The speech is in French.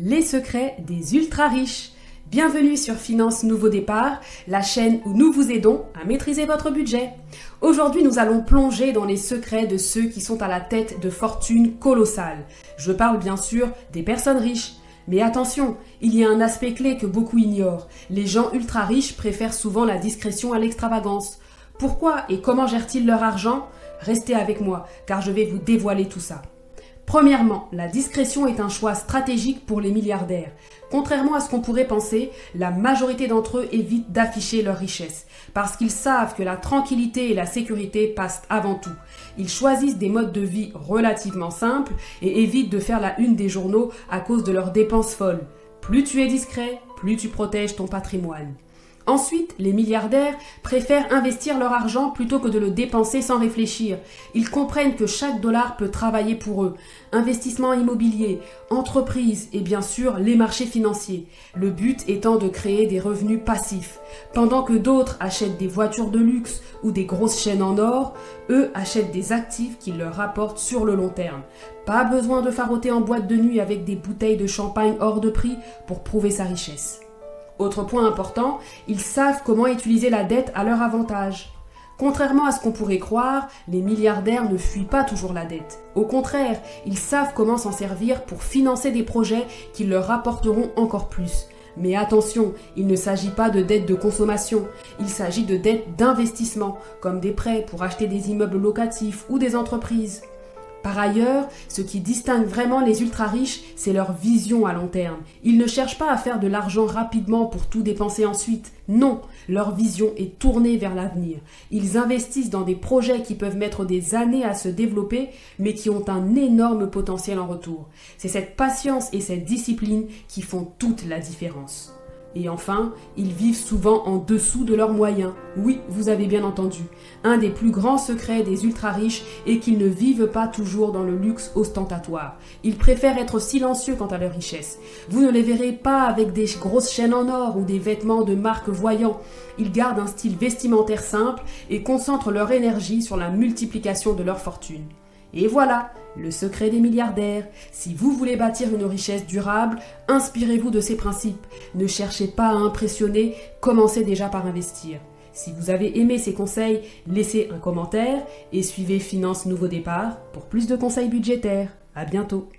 Les secrets des ultra riches. Bienvenue sur Finance Nouveau Départ, la chaîne où nous vous aidons à maîtriser votre budget. Aujourd'hui, nous allons plonger dans les secrets de ceux qui sont à la tête de fortunes colossales. Je parle bien sûr des personnes riches. Mais attention, il y a un aspect clé que beaucoup ignorent. Les gens ultra riches préfèrent souvent la discrétion à l'extravagance. Pourquoi et comment gèrent-ils leur argent? Restez avec moi, car je vais vous dévoiler tout ça. Premièrement, la discrétion est un choix stratégique pour les milliardaires. Contrairement à ce qu'on pourrait penser, la majorité d'entre eux évitent d'afficher leur richesse, parce qu'ils savent que la tranquillité et la sécurité passent avant tout. Ils choisissent des modes de vie relativement simples et évitent de faire la une des journaux à cause de leurs dépenses folles. Plus tu es discret, plus tu protèges ton patrimoine. Ensuite, les milliardaires préfèrent investir leur argent plutôt que de le dépenser sans réfléchir. Ils comprennent que chaque dollar peut travailler pour eux. Investissement immobilier, entreprises et bien sûr les marchés financiers. Le but étant de créer des revenus passifs. Pendant que d'autres achètent des voitures de luxe ou des grosses chaînes en or, eux achètent des actifs qui leur rapportent sur le long terme. Pas besoin de faroter en boîte de nuit avec des bouteilles de champagne hors de prix pour prouver sa richesse. Autre point important, ils savent comment utiliser la dette à leur avantage. Contrairement à ce qu'on pourrait croire, les milliardaires ne fuient pas toujours la dette. Au contraire, ils savent comment s'en servir pour financer des projets qui leur rapporteront encore plus. Mais attention, il ne s'agit pas de dette de consommation, il s'agit de dette d'investissement, comme des prêts pour acheter des immeubles locatifs ou des entreprises. Par ailleurs, ce qui distingue vraiment les ultra-riches, c'est leur vision à long terme. Ils ne cherchent pas à faire de l'argent rapidement pour tout dépenser ensuite. Non, leur vision est tournée vers l'avenir. Ils investissent dans des projets qui peuvent mettre des années à se développer, mais qui ont un énorme potentiel en retour. C'est cette patience et cette discipline qui font toute la différence. Et enfin, ils vivent souvent en dessous de leurs moyens. Oui, vous avez bien entendu. Un des plus grands secrets des ultra-riches est qu'ils ne vivent pas toujours dans le luxe ostentatoire. Ils préfèrent être silencieux quant à leur richesse. Vous ne les verrez pas avec des grosses chaînes en or ou des vêtements de marque voyants. Ils gardent un style vestimentaire simple et concentrent leur énergie sur la multiplication de leur fortune. Et voilà, le secret des milliardaires. Si vous voulez bâtir une richesse durable, inspirez-vous de ces principes. Ne cherchez pas à impressionner, commencez déjà par investir. Si vous avez aimé ces conseils, laissez un commentaire et suivez Finance Nouveau Départ pour plus de conseils budgétaires. À bientôt.